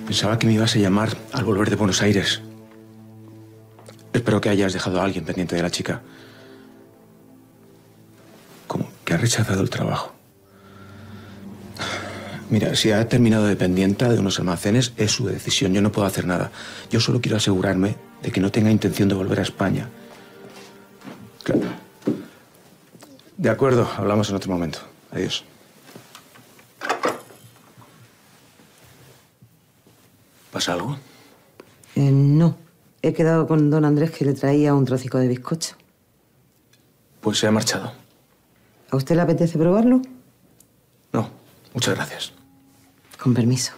Pensaba que me ibas a llamar al volver de Buenos Aires. Espero que hayas dejado a alguien pendiente de la chica. ¿Cómo? Que ha rechazado el trabajo. Mira, si ha terminado dependienta de unos almacenes, es su decisión. Yo no puedo hacer nada. Yo solo quiero asegurarme de que no tenga intención de volver a España. Claro. De acuerdo, hablamos en otro momento. Adiós. ¿Pasa algo? No. He quedado con don Andrés que le traía un trocico de bizcocho. Pues se ha marchado. ¿A usted le apetece probarlo? No, muchas gracias. Con permiso.